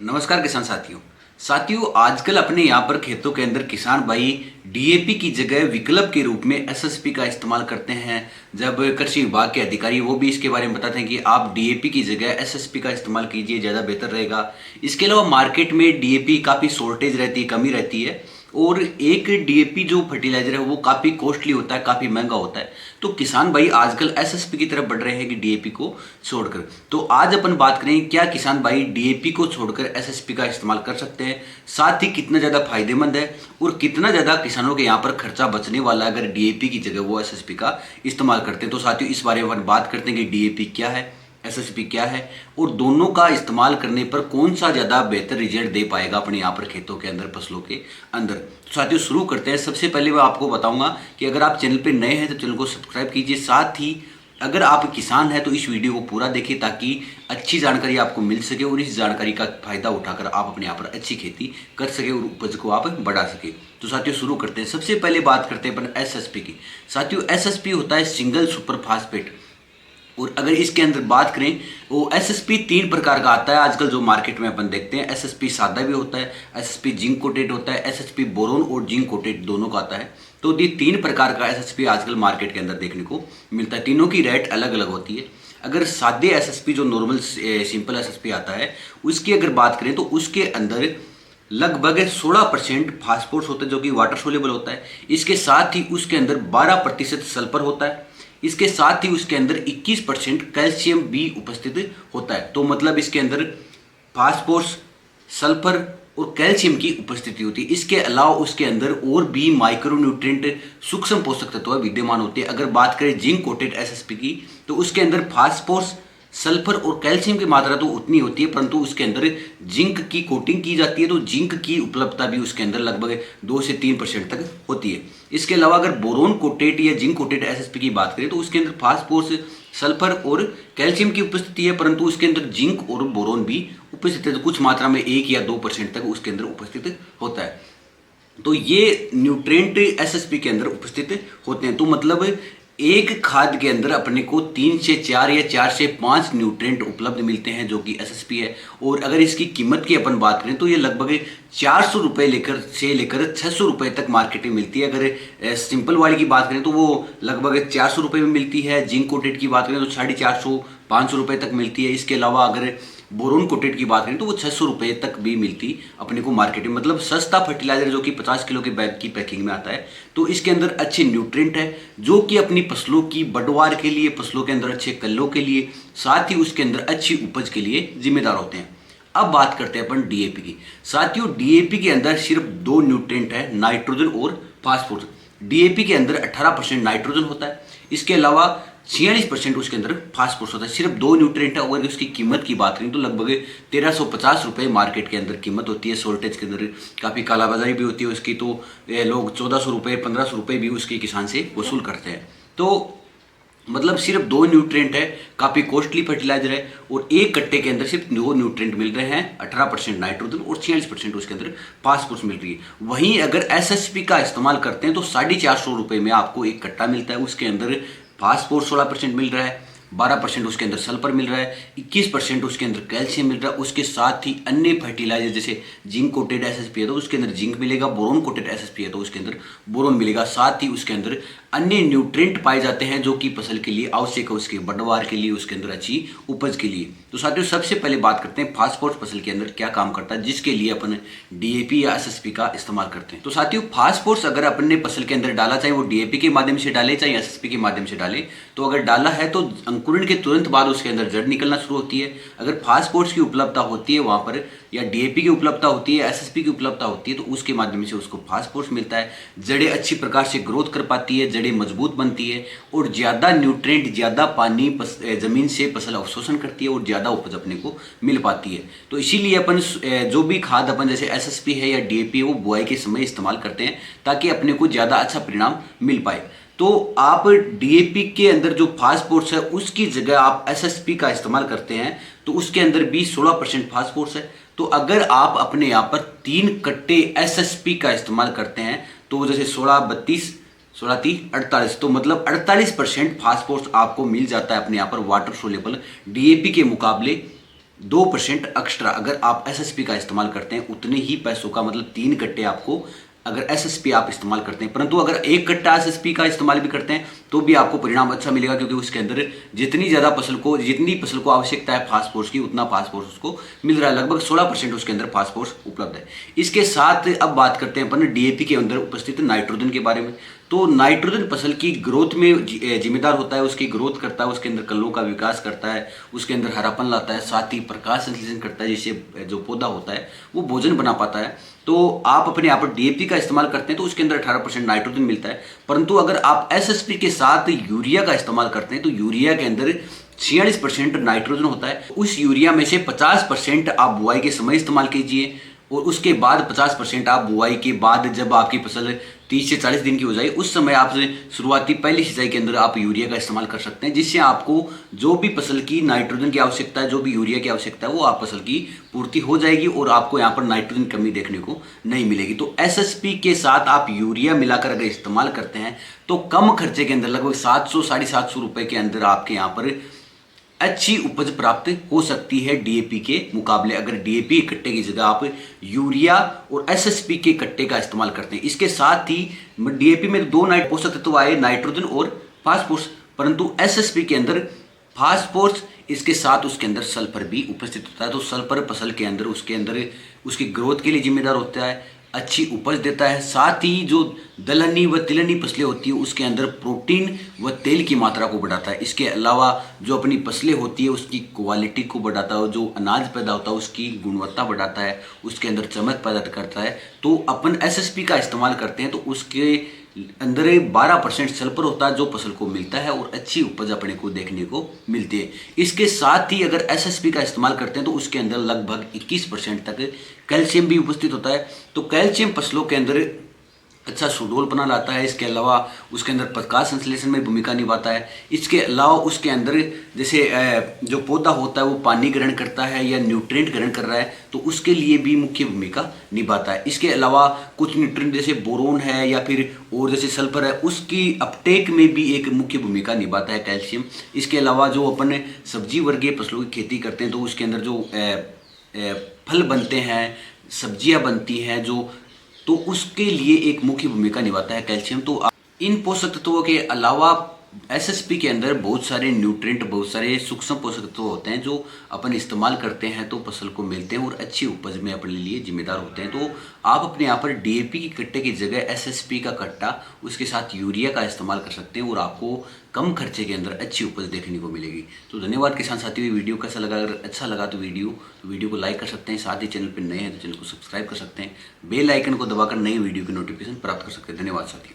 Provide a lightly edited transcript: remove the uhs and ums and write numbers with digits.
नमस्कार किसान साथियों आजकल अपने यहाँ पर खेतों के अंदर किसान भाई डीएपी की जगह विकल्प के रूप में एसएसपी का इस्तेमाल करते हैं। जब कृषि विभाग के अधिकारी वो भी इसके बारे में बताते हैं कि आप डीएपी की जगह एसएसपी का इस्तेमाल कीजिए, ज़्यादा बेहतर रहेगा। इसके अलावा मार्केट में डीएपी काफ़ी शॉर्टेज रहती है, कमी रहती है और एक डीएपी जो फर्टिलाइजर है वो काफ़ी कॉस्टली होता है, काफ़ी महंगा होता है। तो किसान भाई आजकल एसएसपी की तरफ बढ़ रहे हैं कि डीएपी को छोड़कर। तो आज अपन बात करें क्या किसान भाई डीएपी को छोड़कर एसएसपी का इस्तेमाल कर सकते हैं, साथ ही कितना ज़्यादा फायदेमंद है और कितना ज़्यादा किसानों के यहाँ पर खर्चा बचने वाला है अगर डीएपी की जगह वो एसएसपी का इस्तेमाल करते हैं। तो साथियों इस बारे में अपन बात करते हैं कि डीएपी क्या है, एसएसपी क्या है और दोनों का इस्तेमाल करने पर कौन सा ज़्यादा बेहतर रिजल्ट दे पाएगा अपने यहाँ पर खेतों के अंदर, फसलों के अंदर। तो साथियों शुरू करते हैं। सबसे पहले मैं आपको बताऊंगा कि अगर आप चैनल पे नए हैं तो चैनल को सब्सक्राइब कीजिए, साथ ही अगर आप किसान हैं तो इस वीडियो को पूरा देखिए ताकि अच्छी जानकारी आपको मिल सके और इस जानकारी का फायदा उठाकर आप अपने यहाँ पर अच्छी खेती कर सके और उपज को आप बढ़ा सके। तो साथियों शुरू करते हैं। सबसे पहले बात करते हैं अपन एसएसपी की। साथियों एसएसपी होता है सिंगल सुपर फास्फेट, और अगर इसके अंदर बात करें वो एसएसपी 3 प्रकार का आता है आजकल जो मार्केट में अपन देखते हैं। एसएसपी सादा भी होता है, एसएसपी जिंक कोटेड होता है, एसएसपी बोरोन और जिंक कोटेड दोनों का आता है। तो ये 3 प्रकार का एसएसपी आजकल मार्केट के अंदर देखने को मिलता है। तीनों की रेट अलग अलग होती है। अगर सादे एसएसपी जो नॉर्मल सिंपल एसएसपी आता है उसकी अगर बात करें तो उसके अंदर लगभग 16% फास्फोरस होता है जो कि वाटर सोल्यूबल होता है। इसके साथ ही उसके अंदर 12% सल्फर होता है। इसके साथ ही उसके अंदर 21% कैल्शियम भी उपस्थित होता है। तो मतलब इसके अंदर फास्फोरस, सल्फर और कैल्शियम की उपस्थिति होती है। इसके अलावा उसके अंदर और भी माइक्रो न्यूट्रिएंट सूक्ष्म पोषक तत्व विद्यमान होते हैं। अगर बात करें जिंक कोटेड एसएसपी की तो उसके अंदर फास्फोरस, सल्फर और कैल्शियम की मात्रा तो उतनी होती है परंतु उसके अंदर जिंक की कोटिंग की जाती है। तो जिंक की उपलब्धता भी उसके अंदर लगभग 2 से 3% तक होती है। इसके अलावा अगर बोरोन कोटेड या जिंक कोटेड एसएसपी की बात करें तो उसके अंदर फास्फोरस, सल्फर और कैल्शियम की उपस्थिति है परंतु उसके अंदर जिंक और बोरोन भी उपस्थित है। तो कुछ मात्रा में 1 या 2% तक उसके अंदर उपस्थित होता है। तो ये न्यूट्रिएंट एसएसपी के अंदर उपस्थित होते हैं। तो मतलब एक खाद के अंदर अपने को 3 से 4 या 4 से 5 न्यूट्रिएंट उपलब्ध मिलते हैं जो कि एसएसपी है। और अगर इसकी कीमत की अपन बात करें तो ये लगभग 400 रुपये लेकर 600 रुपये तक मार्केट में मिलती है। अगर सिंपल वाली की बात करें तो वो लगभग 400 रुपये में मिलती है। जिंक कोटेड की बात करें तो 450 500 रुपये तक मिलती है। इसके अलावा अगर बोरोन कोटेड की बात करें तो वो 600 रुपये तक भी मिलती अपने को मार्केट में। मतलब सस्ता फर्टिलाइजर जो कि 50 किलो के बैग की पैकिंग में आता है। तो इसके अंदर अच्छे न्यूट्रिएंट है जो कि अपनी फसलों की बढ़वार के लिए, फसलों के अंदर अच्छे कल्लों के लिए, साथ ही उसके अंदर अच्छी उपज के लिए जिम्मेदार होते हैं। अब बात करते हैं अपन डीएपी की। साथियों डीएपी के अंदर सिर्फ 2 न्यूट्रिएंट है, नाइट्रोजन और फास्फोरस। डीएपी के अंदर 18% नाइट्रोजन होता है। इसके अलावा 46% उसके अंदर फास्फोरस होता है। सिर्फ 2 न्यूट्रिएंट है। अगर उसकी कीमत की बात करें तो लगभग 1350 रुपये मार्केट के अंदर कीमत होती है। शॉर्टेज के अंदर काफ़ी कालाबाजारी भी होती है उसकी, तो लोग 1400 रुपये 1500 रुपये भी उसके किसान से वसूल करते हैं। तो मतलब सिर्फ 2 न्यूट्रिएंट है, काफ़ी कॉस्टली फर्टिलाइजर है और एक कट्टे के अंदर सिर्फ 2 न्यूट्रिएंट मिल रहे हैं। 18% नाइट्रोजन और 46% उसके अंदर फास्फोरस मिल रही है। वहीं अगर एसएसपी का इस्तेमाल करते हैं तो 450 रुपये में आपको एक कट्टा मिलता है। उसके अंदर फास्फोरस 16% मिल रहा है, 12% उसके अंदर सल्फर मिल रहा है, 21% उसके अंदर कैल्शियम मिल रहा है। उसके साथ ही अन्य फर्टिलाइजर जैसे जिंक कोटेड एसएसपी है तो उसके अंदर जिंक मिलेगा, बोरोन कोटेड एसएसपी है तो उसके अंदर बोरोन मिलेगा। साथ ही उसके अंदर अन्य न्यूट्रिएंट पाए जाते हैं जो कि फसल के लिए आवश्यक है, उसके बढ़वार के लिए, उसके अंदर अच्छी उपज के लिए। तो साथियों सबसे पहले बात करते हैं फास्फोरस फसल के अंदर क्या काम करता है जिसके लिए अपन डीएपी या एसएसपी का इस्तेमाल करते हैं। तो साथियों फास्फोरस अगर अपन ने फसल के अंदर डाला, चाहे वो डीएपी के माध्यम से डाले चाहे एसएसपी के माध्यम से डाले, तो अगर डाला है तो अंकुरण के तुरंत बाद उसके अंदर जड़ निकलना शुरू होती है। अगर फास्फोरस की उपलब्धता होती है वहां पर या डीएपी की उपलब्धता होती है, एसएसपी की उपलब्धता होती है तो उसके माध्यम से उसको फास्फोरस मिलता है। जड़ें अच्छी प्रकार से ग्रोथ कर पाती है, जड़ें मजबूत बनती है और ज़्यादा न्यूट्रिएंट, ज़्यादा पानी जमीन से फसल अवशोषण करती है और ज़्यादा उपज अपने को मिल पाती है। तो इसीलिए अपन जो भी खाद अपन जैसे एसएसपी है या डीएपी है वो बुआई के समय इस्तेमाल करते हैं ताकि अपने को ज़्यादा अच्छा परिणाम मिल पाए। तो आप डीएपी के अंदर जो फास्फोरस है उसकी जगह आप एसएसपी का इस्तेमाल करते हैं तो उसके अंदर भी 16% फास्फोरस है। तो अगर आप अपने यहाँ पर 3 कट्टे एसएसपी का इस्तेमाल करते हैं तो जैसे 16 32 16 30 48, तो मतलब 48% फास्फोरस आपको मिल जाता है अपने यहाँ पर वाटर सोल्यूबल डीएपी के मुकाबले 2% एक्स्ट्रा अगर आप एसएसपी का इस्तेमाल करते हैं, उतने ही पैसों का मतलब 3 कट्टे आपको अगर एसएसपी आप इस्तेमाल करते हैं, परंतु अगर 1 कट्टा एसएसपी का इस्तेमाल भी करते हैं तो भी आपको परिणाम अच्छा मिलेगा, क्योंकि उसके अंदर जितनी फसल को आवश्यकता है फास्फोरस की, उतना फास्फोरस उसको मिल रहा है। लगभग 16% उसके अंदर फास्फोरस उपलब्ध है। इसके साथ अब बात करते हैं अपन डीएपी के अंदर उपस्थित नाइट्रोजन के बारे में। तो नाइट्रोजन फसल की ग्रोथ में जिम्मेदार होता है, उसकी ग्रोथ करता है, उसके अंदर कलों का विकास करता है, उसके अंदर हरापन लाता है, साथ ही प्रकाश संश्लेषण करता है, जिससे जो पौधा होता है वो भोजन बना पाता है। तो आप अपने यहाँ पर डीएपी का इस्तेमाल करते हैं तो उसके अंदर 18% नाइट्रोजन मिलता है, परंतु अगर आप एसएसपी के साथ यूरिया का इस्तेमाल करते हैं तो यूरिया के अंदर 46% नाइट्रोजन होता है। उस यूरिया में से 50% आप बुआई के समय इस्तेमाल कीजिए, और उसके बाद 50% आप बुआई के बाद जब आपकी फसल 30 से 40 दिन की हो जाए, उस समय आप शुरुआती पहली सिंचाई के अंदर आप यूरिया का इस्तेमाल कर सकते हैं, जिससे आपको जो भी फसल की नाइट्रोजन की आवश्यकता है, जो भी यूरिया की आवश्यकता है, वो आप फसल की पूर्ति हो जाएगी और आपको यहाँ पर नाइट्रोजन कमी देखने को नहीं मिलेगी। तो एसएसपी के साथ आप यूरिया मिलाकर अगर इस्तेमाल करते हैं तो कम खर्चे के अंदर लगभग 700 750 रुपए के अंदर आपके यहाँ पर अच्छी उपज प्राप्त हो सकती है डीएपी के मुकाबले, अगर डीएपी के कट्टे की जगह आप यूरिया और एसएसपी के कट्टे का इस्तेमाल करते हैं। इसके साथ ही डीएपी में दो पोषक तत्व आए, नाइट्रोजन और फास्फोरस, परंतु एसएसपी के अंदर फास्फोरस इसके साथ उसके अंदर सल्फर भी उपस्थित होता है। तो सल्फर फसल के अंदर उसकी ग्रोथ के लिए जिम्मेदार होता है, अच्छी उपज देता है। साथ ही जो दलहनी व तिलहनी फसलें होती है उसके अंदर प्रोटीन व तेल की मात्रा को बढ़ाता है। इसके अलावा जो अपनी फसलें होती है उसकी क्वालिटी को बढ़ाता है, जो अनाज पैदा होता है उसकी गुणवत्ता बढ़ाता है, उसके अंदर चमक पैदा करता है। तो अपन एसएसपी का इस्तेमाल करते हैं तो उसके अंदर 12% सल्फर होता है जो फसल को मिलता है और अच्छी उपज अपने को देखने को मिलती है। इसके साथ ही अगर एसएसपी का इस्तेमाल करते हैं तो उसके अंदर लगभग 21% तक कैल्शियम भी उपस्थित होता है। तो कैल्शियम फसलों के अंदर अच्छा सुडौलपना लाता है। इसके अलावा उसके अंदर प्रकाश संश्लेषण में भूमिका निभाता है। इसके अलावा उसके अंदर जैसे जो पौधा होता है वो पानी ग्रहण करता है या न्यूट्रिएंट ग्रहण कर रहा है तो उसके लिए भी मुख्य भूमिका निभाता है। इसके अलावा कुछ न्यूट्रिएंट जैसे बोरोन है या फिर और जैसे सल्फर है उसकी अपटेक में भी एक मुख्य भूमिका निभाता है कैल्शियम। इसके अलावा जो अपन सब्जी वर्गीय फसलों की खेती करते हैं तो उसके अंदर जो फल बनते हैं, सब्जियां बनती हैं जो, तो उसके लिए एक मुख्य भूमिका निभाता है कैल्शियम। तो इन पोषक तत्वों के अलावा एसएसपी के अंदर बहुत सारे न्यूट्रिएंट, बहुत सारे सूक्ष्म पोषक तत्व होते हैं जो अपन इस्तेमाल करते हैं तो फसल को मिलते हैं और अच्छी उपज में अपने लिए जिम्मेदार होते हैं। तो आप अपने यहाँ पर डीएपी की कट्टे की जगह एसएसपी का कट्टा उसके साथ यूरिया का इस्तेमाल कर सकते हैं और आपको कम खर्चे के अंदर अच्छी उपज देखने को मिलेगी। तो धन्यवाद किसान साथियों, वीडियो कैसा लगा? अगर अच्छा लगा तो वीडियो को लाइक कर सकते हैं, साथ ही चैनल पर नए हैं तो चैनल को सब्सक्राइब कर सकते हैं, बेल आइकन को दबाकर नई वीडियो की नोटिफिकेशन प्राप्त कर सकते हैं। धन्यवाद साथियों।